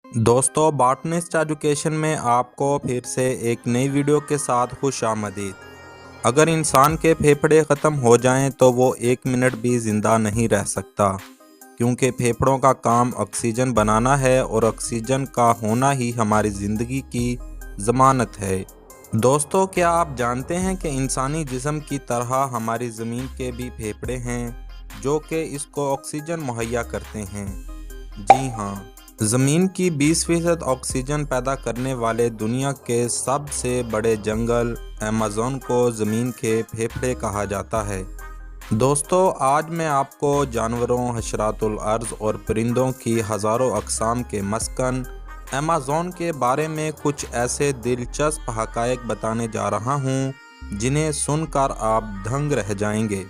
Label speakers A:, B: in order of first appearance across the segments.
A: दोस्तों, botanist education में आपको फिर से एक नई वीडियो के साथ खुश आमदीद। अगर इंसान के फेफड़े ख़त्म हो जाएं तो वो एक मिनट भी ज़िंदा नहीं रह सकता, क्योंकि फेफड़ों का काम ऑक्सीजन बनाना है और ऑक्सीजन का होना ही हमारी ज़िंदगी की ज़मानत है। दोस्तों, क्या आप जानते हैं कि इंसानी जिस्म की तरह हमारी ज़मीन के भी फेफड़े हैं जो कि इसको ऑक्सीजन मुहैया करते हैं? जी हाँ, ज़मीन की 20% ऑक्सीजन पैदा करने वाले दुनिया के सबसे बड़े जंगल अमेज़न को ज़मीन के फेफड़े कहा जाता है। दोस्तों, आज मैं आपको जानवरों, हशरातुल अर्ज़ और परिंदों की हज़ारों अक़साम के मस्कन अमेज़न के बारे में कुछ ऐसे दिलचस्प हक़ाइक़ बताने जा रहा हूँ जिन्हें सुनकर आप दंग रह जाएंगे।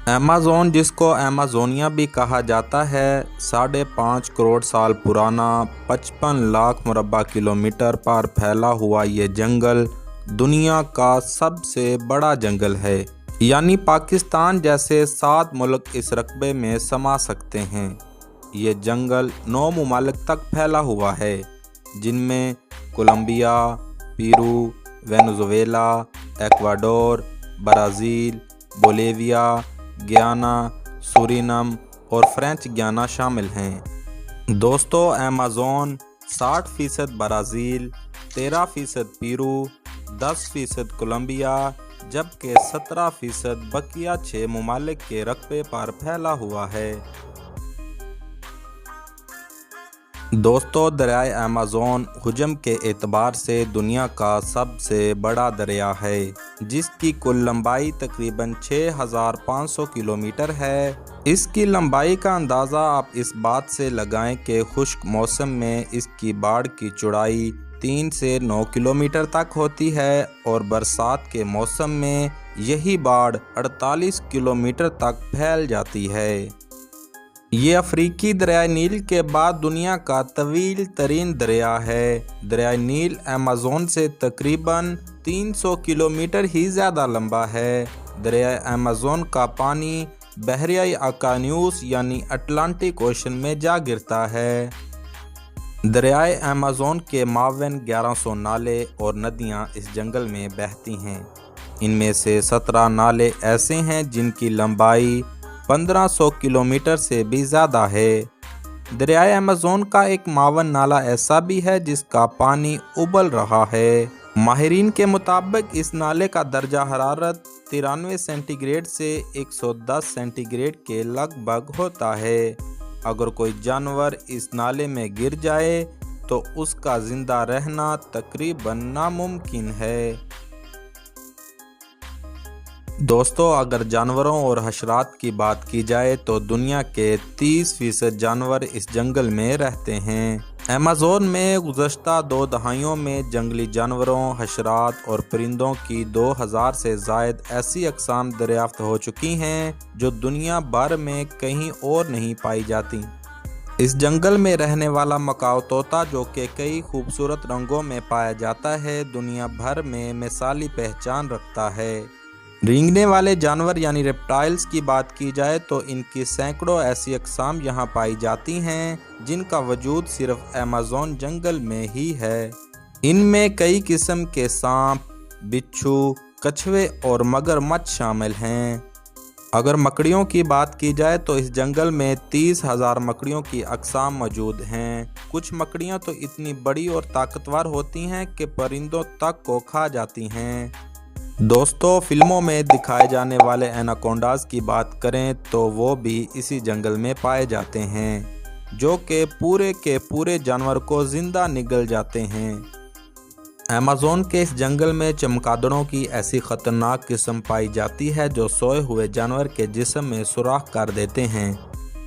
A: अमेज़न, जिसको अमेज़ोनिया भी कहा जाता है, 5.5 करोड़ साल पुराना 55 लाख मुरब्बा किलोमीटर पर फैला हुआ ये जंगल दुनिया का सबसे बड़ा जंगल है। यानी पाकिस्तान जैसे 7 मुल्क इस रकबे में समा सकते हैं। ये जंगल 9 मुमालिक तक फैला हुआ है, जिनमें Colombia, Peru, Venezuela, Ecuador, Brazil, Bolivia, Guyana, Suriname और फ्रेंच गियाना शामिल हैं। दोस्तों, अमेज़न 60% ब्राज़ील, 13% पेरू, 10% कोलंबिया, जबकि 17% बकिया 6 मुमालिक के रकबे पर फैला हुआ है। दोस्तों, दरियाए अमेज़न हुजम के एतबार से दुनिया का सबसे बड़ा दरिया है, जिसकी कुल लंबाई तकरीबन 6500 किलोमीटर है। इसकी लंबाई का अंदाज़ा आप इस बात से लगाएं कि खुश्क मौसम में इसकी बाड़ की चौड़ाई 3 से 9 किलोमीटर तक होती है और बरसात के मौसम में यही बाड़ 48 किलोमीटर तक फैल जाती है। ये अफ्रीकी दरियाए नील के बाद दुनिया का तवील तरीन दरिया है। दरियाए नील अमेज़न से तकरीबन 300 किलोमीटर ही ज़्यादा लंबा है। दरियाए अमेज़न का पानी बहरियाई अकान्यूस यानी अटलांटिक ओशन में जा गिरता है। दरियाए अमेज़न के मावन 1100 नाले और नदियाँ इस जंगल में बहती हैं। इनमें से 17 नाले ऐसे हैं जिनकी लंबाई 1500 किलोमीटर से भी ज़्यादा है। दरियाए अमेज़न का एक मावन नाला ऐसा भी है जिसका पानी उबल रहा है। माहिरीन के मुताबिक इस नाले का दर्जा हरारत 93 सेंटीग्रेड से 110 सेंटीग्रेड के लगभग होता है। अगर कोई जानवर इस नाले में गिर जाए तो उसका ज़िंदा रहना तकरीबन नामुमकिन है। दोस्तों, अगर जानवरों और हशरात की बात की जाए तो दुनिया के 30% जानवर इस जंगल में रहते हैं। अमेज़न में गुज़श्ता 2 दहाइयों में जंगली जानवरों, हशरात और परिंदों की 2000 से ज़ायद ऐसी अक़साम दरियाफ़्त हो चुकी हैं जो दुनिया भर में कहीं और नहीं पाई जाती। इस जंगल में रहने वाला मकाऊ तोता, जो कि कई खूबसूरत रंगों में पाया जाता है, दुनिया भर में मिसाली पहचान रखता है। रेंगने वाले जानवर यानी रेप्टाइल्स की बात की जाए तो इनकी सैकड़ों ऐसी अक़साम यहाँ पाई जाती हैं जिनका वजूद सिर्फ अमेज़न जंगल में ही है। इनमें कई किस्म के सांप, बिच्छू, कछुए और मगरमच्छ शामिल हैं। अगर मकड़ियों की बात की जाए तो इस जंगल में 30,000 मकड़ियों की अक़साम मौजूद हैं। कुछ मकड़ियाँ तो इतनी बड़ी और ताकतवर होती हैं कि परिंदों तक को खा जाती हैं। दोस्तों, फिल्मों में दिखाए जाने वाले एनाकोंडास की बात करें तो वो भी इसी जंगल में पाए जाते हैं, जो कि पूरे के पूरे जानवर को ज़िंदा निगल जाते हैं। अमेज़न के इस जंगल में चमगादड़ों की ऐसी ख़तरनाक किस्म पाई जाती है जो सोए हुए जानवर के जिस्म में सुराख कर देते हैं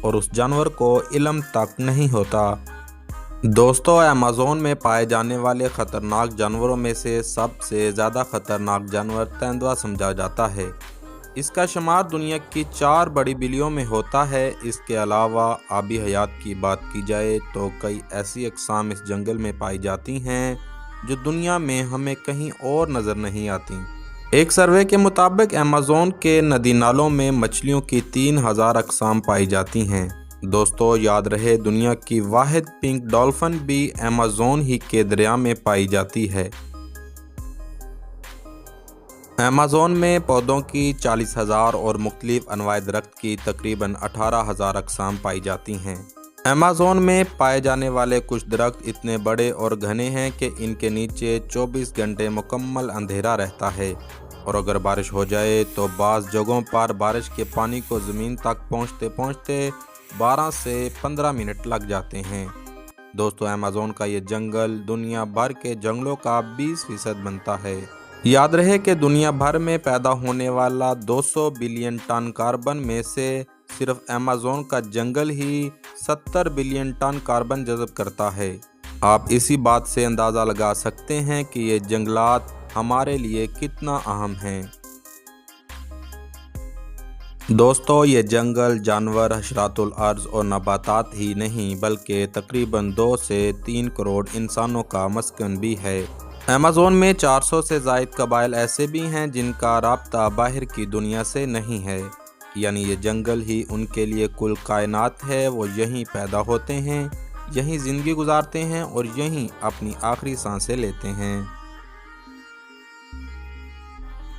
A: और उस जानवर को इल्म तक नहीं होता। दोस्तों, अमेज़न में पाए जाने वाले ख़तरनाक जानवरों में से सबसे ज़्यादा ख़तरनाक जानवर तेंदुआ समझा जाता है। इसका शुमार दुनिया की 4 बड़ी बिलियों में होता है। इसके अलावा आबी हयात की बात की जाए तो कई ऐसी अक़साम इस जंगल में पाई जाती हैं जो दुनिया में हमें कहीं और नज़र नहीं आती। एक सर्वे के मुताबिक अमेज़न के नदी नालों में मछलियों की 3000 अक़साम पाई जाती हैं। दोस्तों याद रहे, दुनिया की वाहिद पिंक डॉल्फिन भी अमेज़न ही के दरिया में पाई जाती है। अमेज़न में पौधों की 40,000 और मुख्तलिफ अनवाए दरख्त की तकरीबन 18,000 अक़साम पाई जाती हैं। अमेज़न में पाए जाने वाले कुछ दरख्त इतने बड़े और घने हैं कि इनके नीचे 24 घंटे मुकम्मल अंधेरा रहता है, और अगर बारिश हो जाए तो बाज़ जगहों पर बारिश के पानी को ज़मीन तक पहुँचते पहुँचते 12 से 15 मिनट लग जाते हैं। दोस्तों अमेज़न का ये जंगल दुनिया भर के जंगलों का 20% बनता है। याद रहे कि दुनिया भर में पैदा होने वाला 200 बिलियन टन कार्बन में से सिर्फ अमेज़न का जंगल ही 70 बिलियन टन कार्बन जज़ब करता है। आप इसी बात से अंदाज़ा लगा सकते हैं कि ये जंगलात हमारे लिए कितना अहम हैं। दोस्तों ये जंगल जानवर, हशरातुल अर्ज़ और नबातात ही नहीं बल्कि तकरीबन 2 से 3 करोड़ इंसानों का मस्कन भी है। अमेज़न में 400 से ज़ायद कबाइल ऐसे भी हैं जिनका राब्ता बाहर की दुनिया से नहीं है, यानी ये जंगल ही उनके लिए कुल कायनात है। वो यहीं पैदा होते हैं, यहीं ज़िंदगी गुजारते हैं और यहीं अपनी आखिरी सांसें लेते हैं।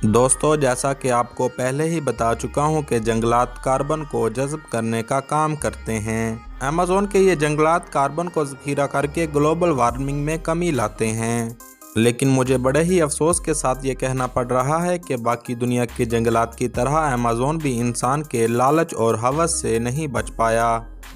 A: दोस्तों जैसा कि आपको पहले ही बता चुका हूं कि जंगलात कार्बन को जज़ब करने का काम करते हैं। अमेज़न के ये जंगलात कार्बन को ज़ख़ीरा करके ग्लोबल वार्मिंग में कमी लाते हैं, लेकिन मुझे बड़े ही अफसोस के साथ ये कहना पड़ रहा है कि बाकी दुनिया के जंगलात की तरह अमेज़न भी इंसान के लालच और हवस से नहीं बच पाया।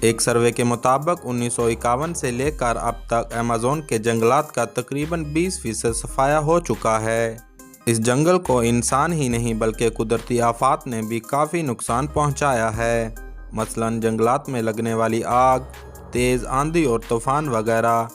A: एक सर्वे के मुताबिक 1951 से लेकर अब तक अमेज़न के जंगलात का तकरीबन 20% सफाया हो चुका है। इस जंगल को इंसान ही नहीं बल्कि कुदरती आफात ने भी काफ़ी नुकसान पहुंचाया है, मसलन जंगलात में लगने वाली आग, तेज़ आंधी और तूफ़ान वगैरह।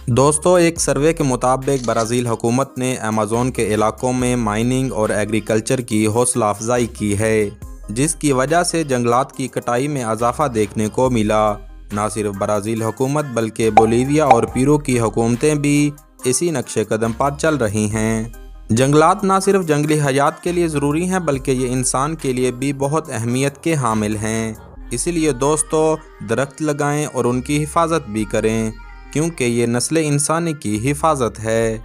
A: दोस्तों एक सर्वे के मुताबिक ब्राज़ील हुकूमत ने अमेज़न के इलाकों में माइनिंग और एग्रीकल्चर की हौसला अफजाई की है, जिसकी वजह से जंगलात की कटाई में इजाफा देखने को मिला। न सिर्फ ब्राज़ील हुकूमत बल्कि बोलीविया और पेरू की हुकूमतें भी इसी नक्शे कदम पर चल रही हैं। जंगलात न सिर्फ जंगली हयात के लिए ज़रूरी हैं बल्कि ये इंसान के लिए भी बहुत अहमियत के हामिल हैं। इसीलिए दोस्तों दरख्त लगाएं और उनकी हिफाजत भी करें, क्योंकि ये नस्ल इंसानी की हिफाजत है।